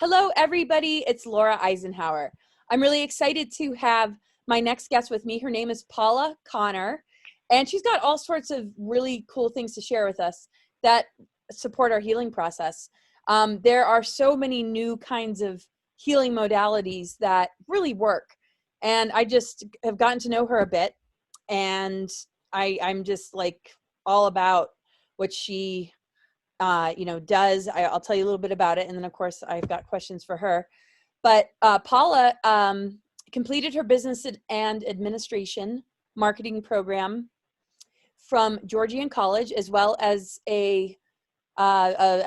Hello, everybody. It's Laura Eisenhower. I'm really excited to have my next guest with me. Her name is Paula Connor, and she's got all sorts of really cool things to share with us that support our healing process. There are so many new kinds of healing modalities that really work, and I just have gotten to know her a bit, and I'm just like all about what she does. I'll tell you a little bit about it. And then of course I've got questions for her, but Paula completed her business and administration marketing program from Georgian College, as well as I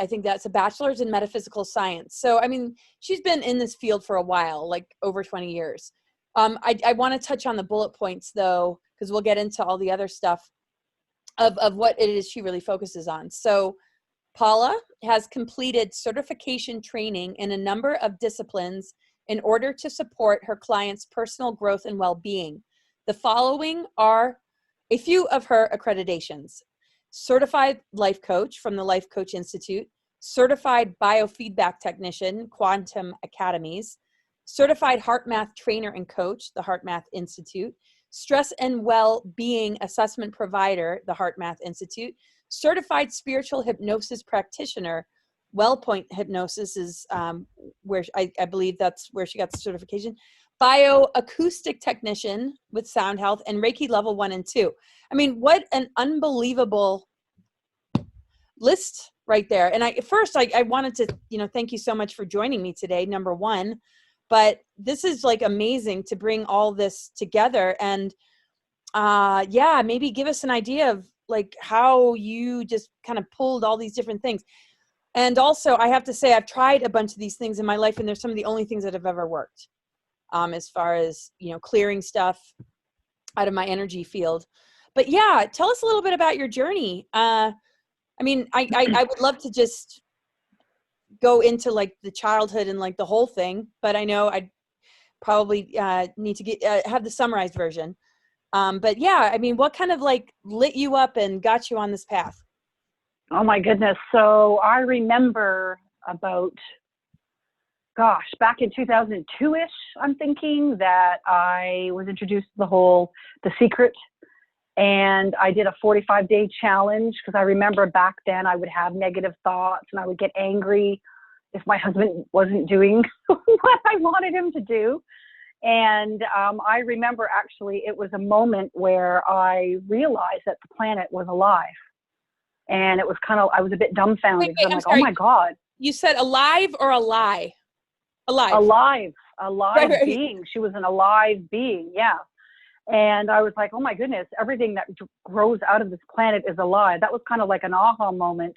think that's a bachelor's in metaphysical science. So, I mean, she's been in this field for a while, like over 20 years. I want to touch on the bullet points though, because we'll get into all the other stuff of what it is she really focuses on. So Paula has completed certification training in a number of disciplines in order to support her clients' personal growth and well-being. The following are a few of her accreditations: certified life coach from the Life Coach Institute, certified biofeedback technician, Quantum Academies, certified HeartMath trainer and coach, the HeartMath Institute, stress and well-being assessment provider, the HeartMath Institute, certified spiritual hypnosis practitioner. WellPoint Hypnosis is where I believe that's where she got the certification. Bioacoustic technician with Sound Health, and Reiki level 1 and 2. I mean, what an unbelievable list right there. And I wanted to, thank you so much for joining me today, number one. But this is like amazing to bring all this together. And maybe give us an idea of like how you just kind of pulled all these different things. And also, I have to say, I've tried a bunch of these things in my life, and they're some of the only things that have ever worked, as far as, clearing stuff out of my energy field. But yeah, tell us a little bit about your journey. I would love to just go into like the childhood and like the whole thing, but I know I'd probably need to have the summarized version. But yeah, I mean, what kind of like lit you up and got you on this path? Oh my goodness. So I remember back in 2002-ish, I'm thinking that I was introduced to The Secret, and I did a 45-day challenge, because I remember back then I would have negative thoughts and I would get angry if my husband wasn't doing what I wanted him to do. And I remember actually it was a moment where I realized that the planet was alive. And it was I was a bit dumbfounded. Wait, I'm like, sorry. oh my God. You said alive or a lie? Alive Right. being. She was an alive being, yeah. And I was like, oh my goodness, everything that grows out of this planet is alive. That was kind of like an aha moment.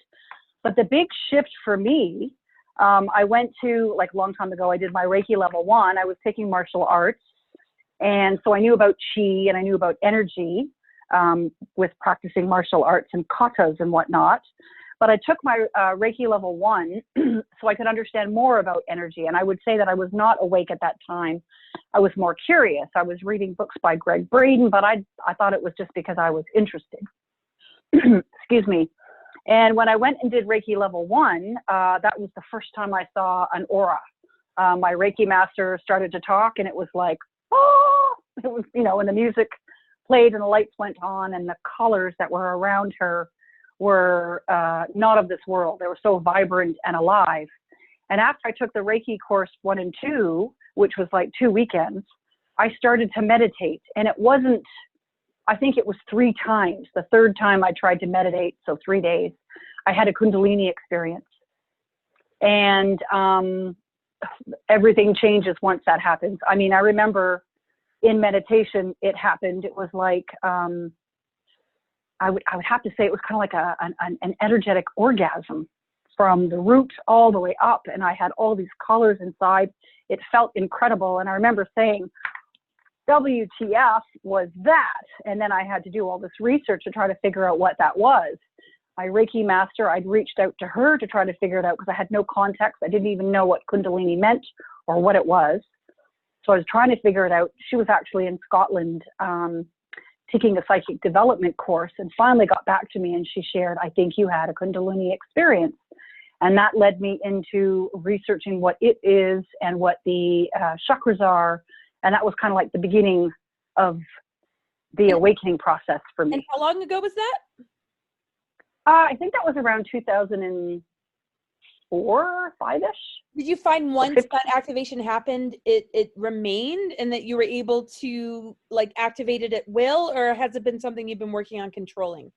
But the big shift for me, I went to, like a long time ago, I did my Reiki level 1. I was taking martial arts. And so I knew about chi and I knew about energy with practicing martial arts and katas and whatnot. But I took my Reiki level 1 so I could understand more about energy. And I would say that I was not awake at that time. I was more curious. I was reading books by Greg Braden, but I thought it was just because I was interested. Excuse me. And when I went and did Reiki level 1, that was the first time I saw an aura. My Reiki master started to talk, and it was like, oh, it was, and the music played and the lights went on, and the colors that were around her were not of this world. They were so vibrant and alive. And after I took the Reiki course 1 and 2, which was like 2 weekends, I started to meditate. And it wasn't, I think it was 3 times. The third time I tried to meditate, so 3 days, I had a Kundalini experience. And everything changes once that happens. I mean, I remember in meditation, it happened. It was like, I would have to say it was kind of like an energetic orgasm from the root all the way up. And I had all these colors inside. It felt incredible. And I remember saying, WTF was that? And then I had to do all this research to try to figure out what that was. My Reiki master, I'd reached out to her to try to figure it out because I had no context. I didn't even know what Kundalini meant or what it was. So I was trying to figure it out. She was actually in Scotland taking a psychic development course, and finally got back to me, and she shared, I think you had a Kundalini experience. And that led me into researching what it is and what the chakras are. And that was kind of like the beginning of the awakening process for me. And how long ago was that? I think that was around 2004, 5-ish. Did you find once that activation happened, it remained, and that you were able to like activate it at will, or has it been something you've been working on controlling?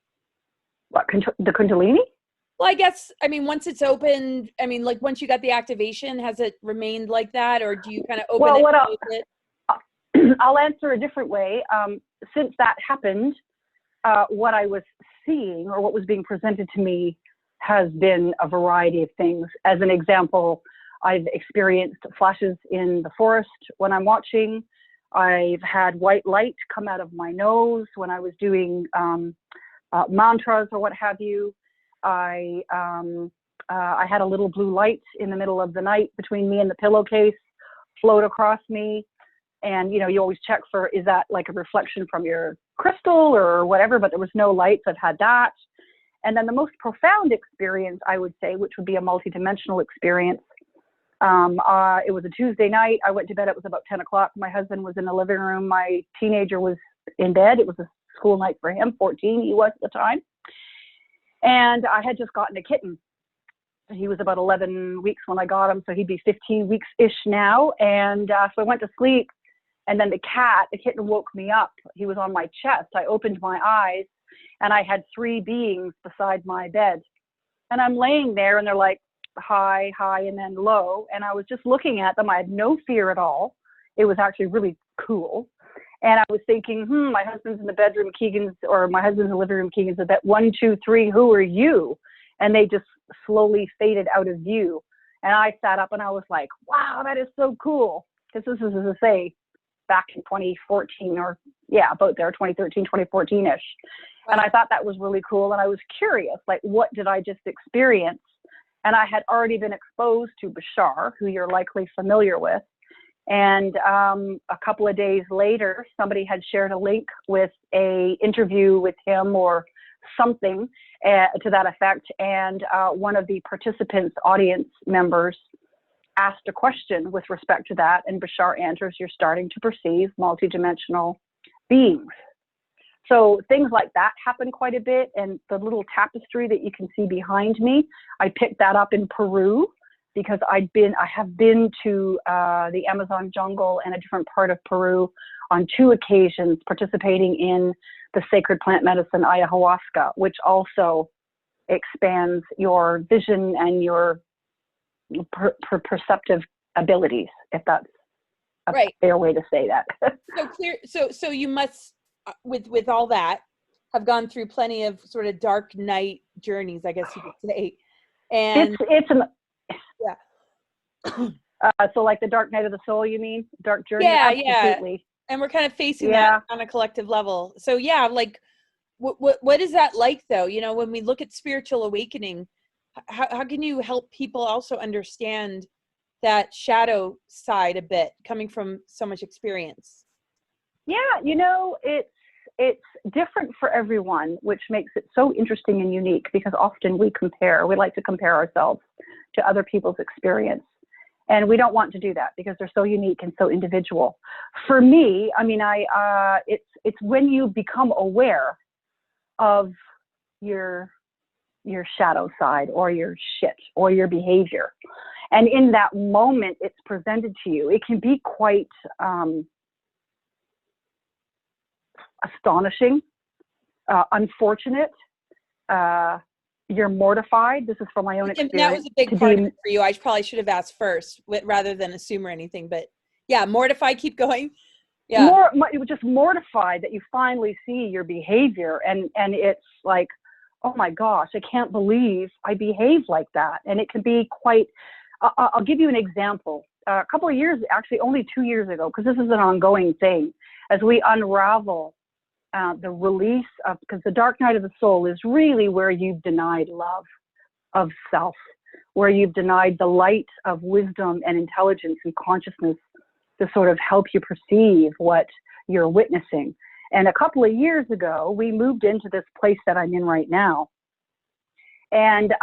What, the Kundalini? Well, I guess, I mean, once it's opened, I mean, like once you got the activation, has it remained like that, or do you kind of open it? I'll answer a different way. Since that happened, what I was seeing or what was being presented to me has been a variety of things. As an example, I've experienced flashes in the forest when I'm watching. I've had white light come out of my nose when I was doing mantras or what have you. I had a little blue light in the middle of the night between me and the pillowcase float across me. And, you know, you always check for, is that like a reflection from your crystal or whatever, but there was no lights. I've had that. And then the most profound experience, I would say, which would be a multidimensional experience. It was a Tuesday night. I went to bed. It was about 10 o'clock. My husband was in the living room. My teenager was in bed. It was a school night for him, 14 he was at the time. And I had just gotten a kitten. He was about 11 weeks when I got him, so he'd be 15 weeks-ish now. And so I went to sleep. And then the kitten woke me up. He was on my chest. I opened my eyes, and I had 3 beings beside my bed. And I'm laying there, and they're like, high, high, and then low. And I was just looking at them. I had no fear at all. It was actually really cool. And I was thinking, my husband's in the bedroom, my husband's in the living room, Keegan's in bed. 1, 2, 3, who are you? And they just slowly faded out of view. And I sat up, and I was like, wow, that is so cool. Because this is, as I say, back in 2014 about there, 2013, 2014-ish. Wow. And I thought that was really cool. And I was curious, like, what did I just experience? And I had already been exposed to Bashar, who you're likely familiar with. And a couple of days later, somebody had shared a link with a interview with him or something to that effect. And one of the participants, audience members, asked a question with respect to that, and Bashar answers, you're starting to perceive multidimensional beings. So things like that happen quite a bit. And the little tapestry that you can see behind me, I picked that up in Peru because I have been to the Amazon jungle and a different part of Peru on 2 occasions, participating in the sacred plant medicine ayahuasca, which also expands your vision and your perceptive abilities, if that's a fair way to say that. So you must, with all that, have gone through plenty of sort of dark night journeys, I guess you could say. And so like the dark night of the soul, you mean? Dark journey? Absolutely. Yeah. And we're kind of facing that on a collective level. So like, what is that like though? You know, when we look at spiritual awakening, how can you help people also understand that shadow side a bit, coming from so much experience? Yeah, you know, it's different for everyone, which makes it so interesting and unique, because often we like to compare ourselves to other people's experience. And we don't want to do that because they're so unique and so individual. For me, I mean, it's when you become aware of your shadow side or your shit or your behavior. And in that moment it's presented to you, it can be quite astonishing, unfortunate. You're mortified. This is from my own experience. And that was a big part of it for you. I probably should have asked first rather than assume or anything, but yeah, mortified, keep going. Yeah. It was just mortified that you finally see your behavior, and it's like, oh my gosh, I can't believe I behave like that. And it can be quite, I'll give you an example. A couple of years, actually only 2 years ago, because this is an ongoing thing, as we unravel the release of, because the dark night of the soul is really where you've denied love of self, where you've denied the light of wisdom and intelligence and consciousness to sort of help you perceive what you're witnessing. And a couple of years ago, we moved into this place that I'm in right now. And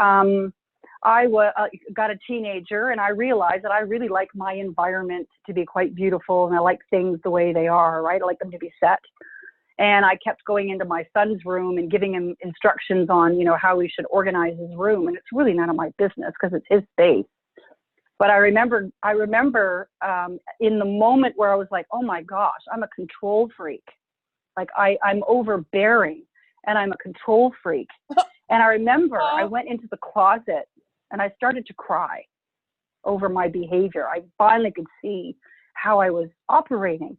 got a teenager, and I realized that I really like my environment to be quite beautiful, and I like things the way they are, right? I like them to be set. And I kept going into my son's room and giving him instructions on, how he should organize his room. And it's really none of my business because it's his space. But I remember in the moment where I was like, oh my gosh, I'm a control freak. Like I'm overbearing and I'm a control freak. And I remember I went into the closet and I started to cry over my behavior. I finally could see how I was operating.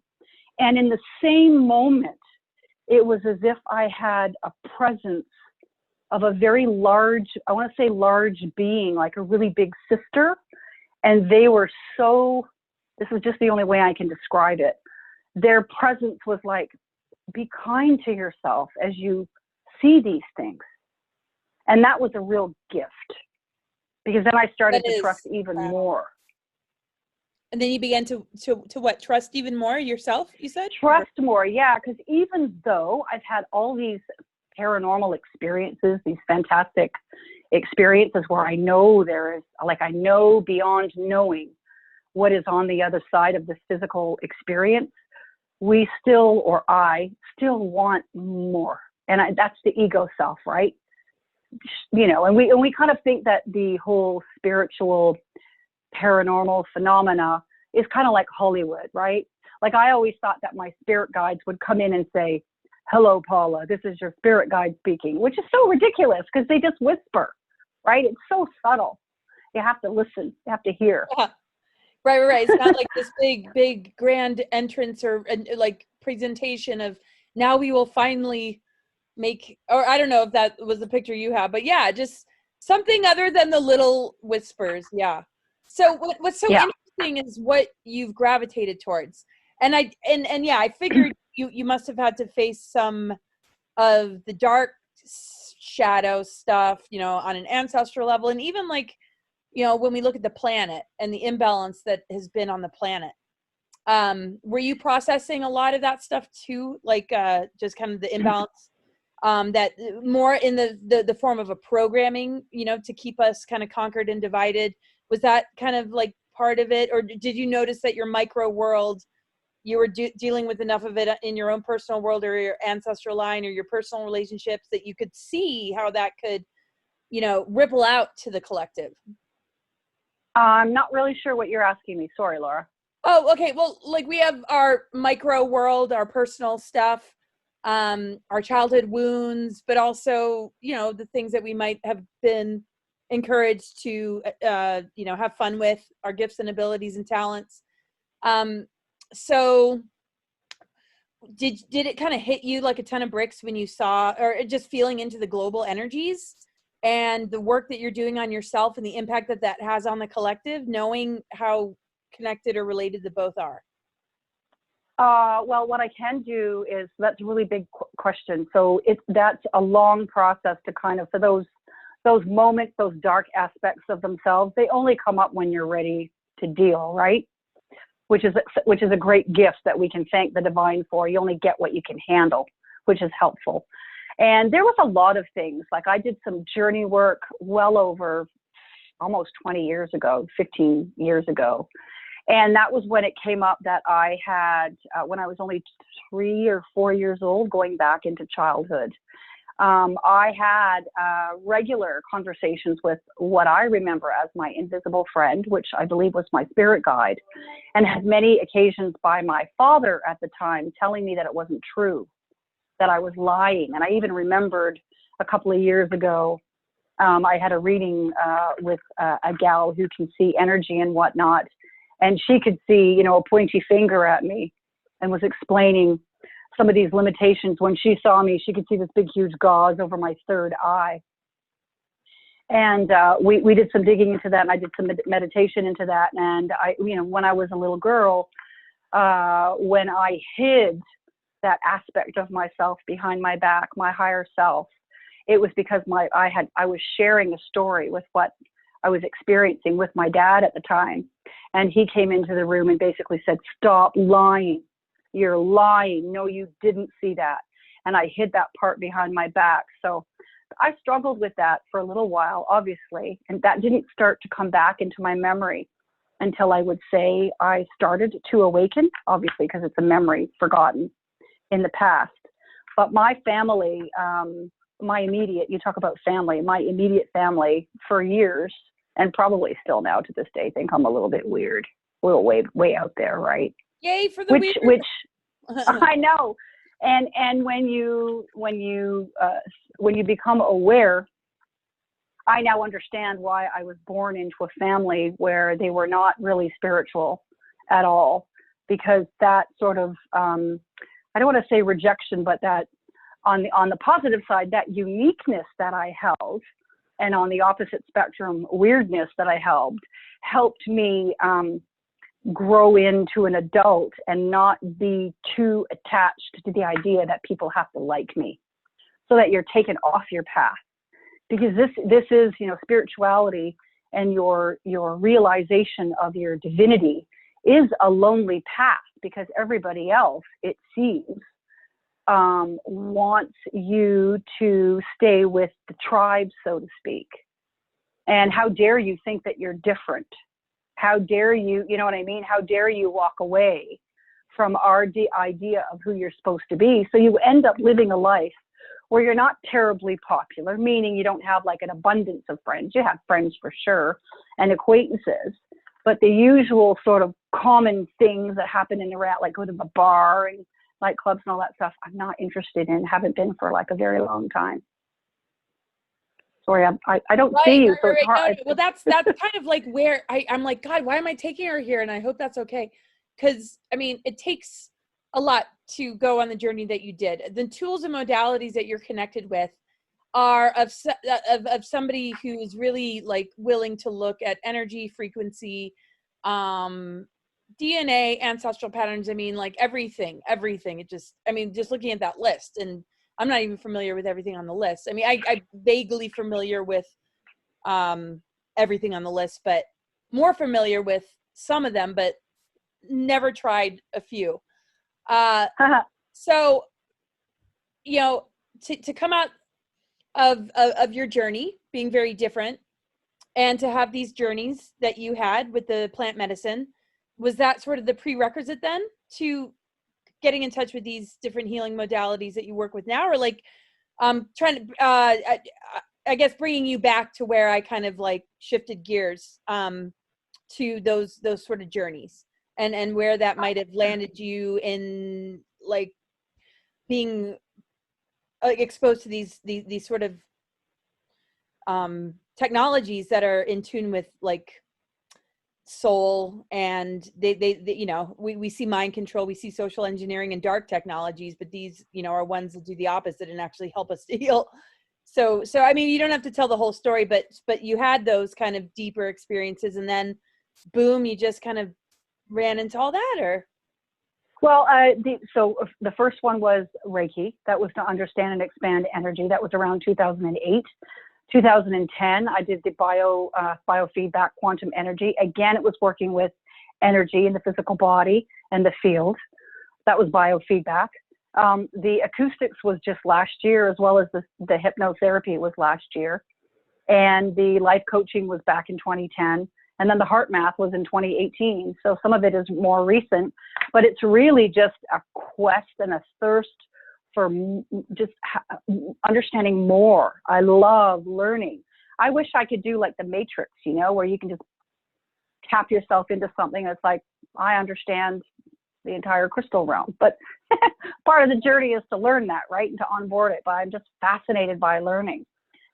And in the same moment, it was as if I had a presence of a very large, I want to say large being, like a really big sister. And they were this is just the only way I can describe it. Their presence was like, be kind to yourself as you see these things. And that was a real gift, because then I started to trust even more. And then you began to what? Trust even more yourself, you said? Trust more, yeah. Because even though I've had all these paranormal experiences, these fantastic experiences where I know I know beyond knowing what is on the other side of this physical experience, I still want more. And that's the ego self, right? And we kind of think that the whole spiritual paranormal phenomena is kind of like Hollywood, right? Like I always thought that my spirit guides would come in and say, hello, Paula, this is your spirit guide speaking, which is so ridiculous because they just whisper, right? It's so subtle. You have to listen, you have to hear. Yeah. Right. It's not like this big grand entrance or like presentation of now we will finally or I don't know if that was the picture you have, but yeah, just something other than the little whispers. Yeah. So what's so interesting is what you've gravitated towards. And I figured you must have had to face some of the dark shadow stuff, on an ancestral level. And even like, when we look at the planet and the imbalance that has been on the planet, were you processing a lot of that stuff too? Like just kind of the imbalance, that more in the form of a programming, to keep us kind of conquered and divided. Was that kind of like part of it? Or did you notice that your micro world, you were dealing with enough of it in your own personal world or your ancestral line or your personal relationships that you could see how that could, ripple out to the collective? I'm not really sure what you're asking me. Sorry, Laura. Oh, okay. Well, like we have our micro world, our personal stuff, our childhood wounds, but also, the things that we might have been encouraged to, have fun with, our gifts and abilities and talents. So did it kind of hit you like a ton of bricks when you saw, or just feeling into the global energies and the work that you're doing on yourself and the impact that has on the collective, knowing how connected or related the both are? Well, what I can do is, that's a really big question. So that's a long process to kind of, for those moments, those dark aspects of themselves, they only come up when you're ready to deal, right? Which is a great gift that we can thank the divine for. You only get what you can handle, which is helpful. And there was a lot of things, like I did some journey work well over almost 20 years ago, 15 years ago. And that was when it came up that I had, when I was only 3 or 4 years old, going back into childhood, I had regular conversations with what I remember as my invisible friend, which I believe was my spirit guide, and had many occasions by my father at the time telling me that it wasn't true, that I was lying. And I even remembered a couple of years ago, I had a reading with a gal who can see energy and whatnot. And she could see, a pointy finger at me and was explaining some of these limitations. When she saw me, she could see this big, huge gauze over my third eye. And we did some digging into that, and I did some meditation into that. And when I was a little girl, when I hid that aspect of myself behind my back, my higher self, it was because I was sharing a story with what I was experiencing with my dad at the time. And he came into the room and basically said, stop lying. You're lying. No, you didn't see that. And I hid that part behind my back. So I struggled with that for a little while, obviously, and that didn't start to come back into my memory until I would say I started to awaken, obviously, because it's a memory forgotten in the past. But my family, my immediate, you talk about family, my immediate family for years, and probably still now to this day, think I'm a little bit weird, a little way out there, right? Yay for the weird. Which I know. And when you become aware, I now understand why I was born into a family where they were not really spiritual at all, because that sort of, I don't want to say rejection, but that on the positive side, that uniqueness that I held, and on the opposite spectrum, weirdness that I held, helped me grow into an adult and not be too attached to the idea that people have to like me, so that you're taken off your path. Because this is, you know, spirituality and your realization of your divinity is a lonely path, because everybody else, it seems, wants you to stay with the tribe, so to speak. And how dare you think that you're different? How dare you, you know what I mean? How dare you walk away from our idea of who you're supposed to be? So you end up living a life where you're not terribly popular, meaning you don't have like an abundance of friends. You have friends for sure, and acquaintances, but the usual sort of common things that happen in around, like go to the bar and nightclubs and all that stuff, I'm not interested in, haven't been for like a very long time. Sorry, I don't see you, so it's hard. No, well, that's kind of like where I'm like, God, why am I taking her here? And I hope that's okay. Because, I mean, it takes a lot to go on the journey that you did. The tools and modalities that you're connected with are of somebody who's really like willing to look at energy, frequency, DNA, ancestral patterns. I mean, like everything. It just, I mean, just looking at that list, and I'm not even familiar with everything on the list. I mean, I'm vaguely familiar with everything on the list, but more familiar with some of them, but never tried a few. So, you know, to come out of your journey being very different, and to have these journeys that you had with the plant medicine, was that sort of the prerequisite then to getting in touch with these different healing modalities that you work with now? Or like trying to I guess bringing you back to where I kind of like shifted gears to those sort of journeys, and where that might have landed you in like being exposed to these sort of technologies that are in tune with like soul, and they you know, we see mind control, we see social engineering and dark technologies, but these, you know, are ones that do the opposite and actually help us to heal. So I mean, you don't have to tell the whole story, but you had those kind of deeper experiences, and then boom, you just kind of ran into all that. Or well, so the first one was Reiki. That was to understand and expand energy. That was around 2008. 2010, I did the biofeedback quantum energy. Again, it was working with energy in the physical body and the field. That was biofeedback. The acoustics was just last year, as well as the hypnotherapy was last year. And the life coaching was back in 2010. And then the HeartMath was in 2018. So some of it is more recent, but it's really just a quest and a thirst for just understanding more. I love learning. I wish I could do like the Matrix, you know, where you can just tap yourself into something that's like, I understand the entire crystal realm. But part of the journey is to learn that, right? And to onboard it. But I'm just fascinated by learning.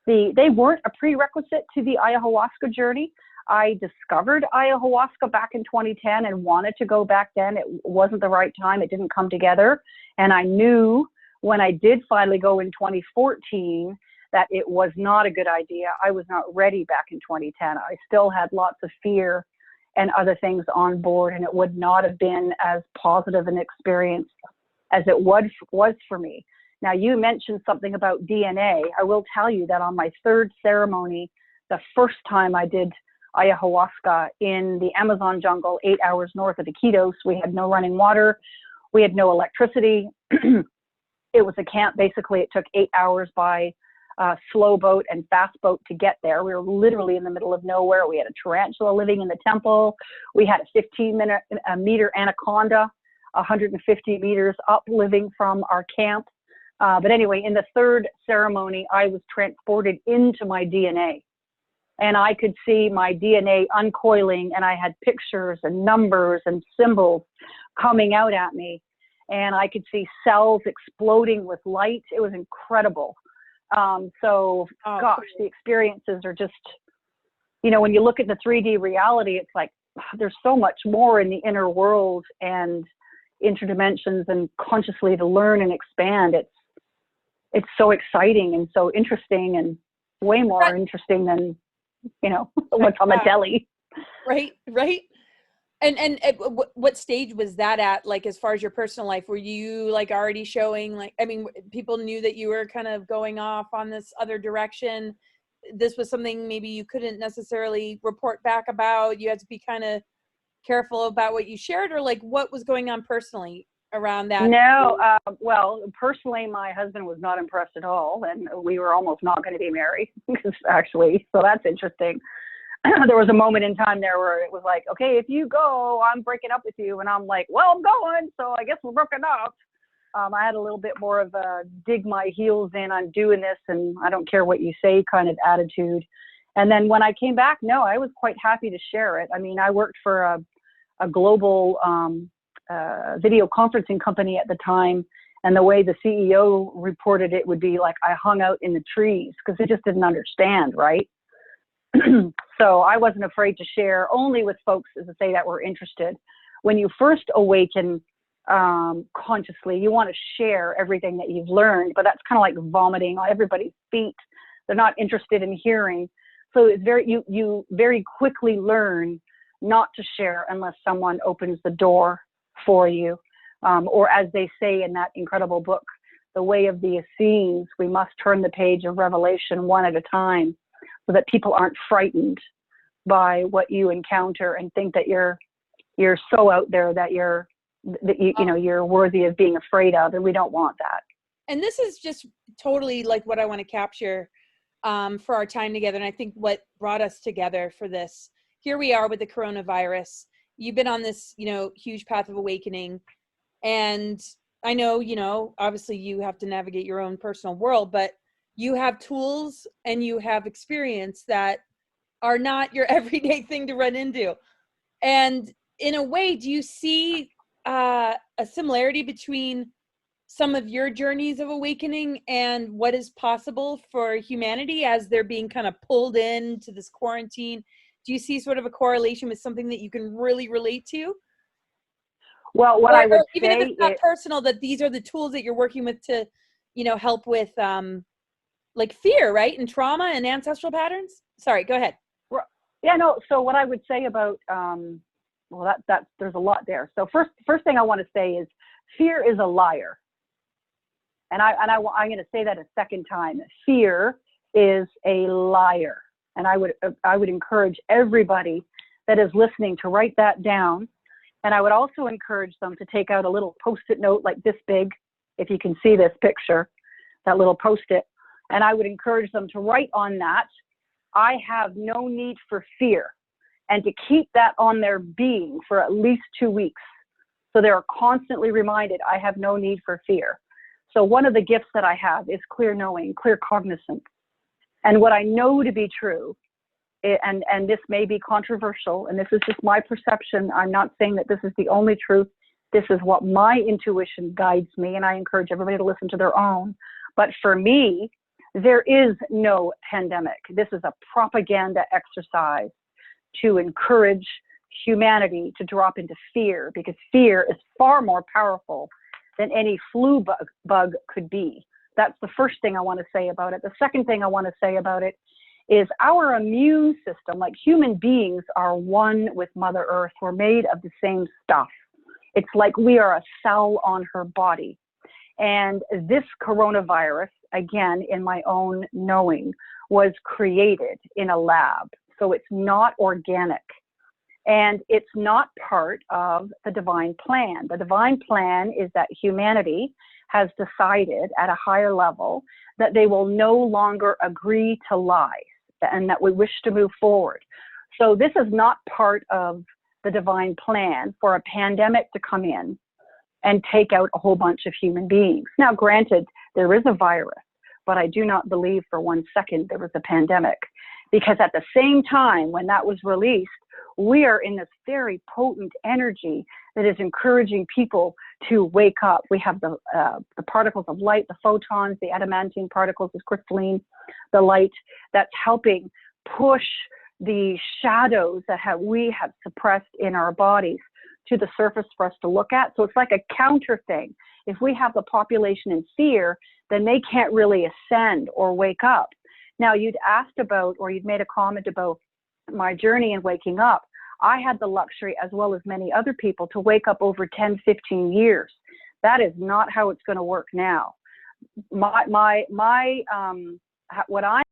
They weren't a prerequisite to the ayahuasca journey. I discovered ayahuasca back in 2010 and wanted to go back then. It wasn't the right time. It didn't come together. And I knew when I did finally go in 2014 that it was not a good idea. I was not ready back in 2010. I still had lots of fear and other things on board, and it would not have been as positive an experience as it was for me. Now, you mentioned something about DNA. I will tell you that on my third ceremony, the first time I did ayahuasca in the Amazon jungle, 8 hours north of Iquitos, we had no running water. We had no electricity. It was a camp. Basically, it took 8 hours by slow boat and fast boat to get there. We were literally in the middle of nowhere. We had a tarantula living in the temple. We had a 15-meter anaconda, 150 meters up living from our camp. But anyway, in the third ceremony, I was transported into my DNA. And I could see my DNA uncoiling, and I had pictures and numbers and symbols coming out at me. And I could see cells exploding with light. It was incredible. Gosh, the experiences are just, you know, when you look at the 3D reality, it's like, there's so much more in the inner world and interdimensions and consciously to learn and expand. It's so exciting and so interesting, and way more interesting than, you know, what's on the telly. Right. And what stage was that at, like, as far as your personal life? Were you like already showing, like, I mean, people knew that you were kind of going off on this other direction? This was something maybe you couldn't necessarily report back about? You had to be kind of careful about what you shared, or like what was going on personally around that? No, well, personally, my husband was not impressed at all, and we were almost not going to be married, actually. So that's interesting. There was a moment in time there where it was like, okay, if you go, I'm breaking up with you. And I'm like, well, I'm going, so I guess we're broken up. I had a little bit more of a dig my heels in, I'm doing this, and I don't care what you say kind of attitude. And then when I came back, no, I was quite happy to share it. I mean, I worked for a global video conferencing company at the time, and the way the CEO reported it would be like I hung out in the trees, because they just didn't understand, right? So I wasn't afraid to share, only with folks, as I say, that were interested. When you first awaken consciously, you want to share everything that you've learned, but that's kind of like vomiting on everybody's feet. They're not interested in hearing. So it's you very quickly learn not to share unless someone opens the door for you. Or as they say in that incredible book, The Way of the Essenes, we must turn the page of Revelation one at a time, so that people aren't frightened by what you encounter and think that you're so out there that you're worthy of being afraid of, and we don't want that. And this is just totally like what I want to capture for our time together. And I think what brought us together for this, here we are with the coronavirus. You've been on this, huge path of awakening. And I know, obviously you have to navigate your own personal world, but you have tools and you have experience that are not your everyday thing to run into. And in a way, do you see a similarity between some of your journeys of awakening and what is possible for humanity as they're being kind of pulled into this quarantine? Do you see sort of a correlation with something that you can really relate to? Well, what I would say, even if it's not personal, that these are the tools that you're working with to, help with like fear, right? And trauma and ancestral patterns. Sorry, go ahead. Yeah, no. So what I would say about, that there's a lot there. So first thing I want to say is fear is a liar. And I'm going to say that a second time. Fear is a liar. And I would encourage everybody that is listening to write that down. And I would also encourage them to take out a little Post-it note like this big, if you can see this picture, that little Post-it. And I would encourage them to write on that, I have no need for fear, and to keep that on their being for at least 2 weeks. So they're constantly reminded, I have no need for fear. So one of the gifts that I have is clear knowing, clear cognizance. And what I know to be true, and this may be controversial, and this is just my perception. I'm not saying that this is the only truth. This is what my intuition guides me, and I encourage everybody to listen to their own. But for me, there is no pandemic. This is a propaganda exercise to encourage humanity to drop into fear, because fear is far more powerful than any flu bug could be. That's the first thing I want to say about it. The second thing I want to say about it is our immune system, like human beings, are one with Mother Earth. We're made of the same stuff. It's like we are a cell on her body. And this coronavirus, again, in my own knowing, was created in a lab. So it's not organic. And it's not part of the divine plan. The divine plan is that humanity has decided at a higher level that they will no longer agree to lies and that we wish to move forward. So this is not part of the divine plan for a pandemic to come in and take out a whole bunch of human beings. Now, granted, there is a virus, but I do not believe for 1 second there was a pandemic, because at the same time when that was released, we are in this very potent energy that is encouraging people to wake up. We have the particles of light, the photons, the adamantine particles, the crystalline, the light that's helping push the shadows that we have suppressed in our bodies to the surface for us to look at. So it's like a counter thing. If we have the population in fear, then they can't really ascend or wake up. Now, you'd asked about, or you'd made a comment about my journey in waking up. I had the luxury, as well as many other people, to wake up over 10, 15 years. That is not how it's going to work now. What I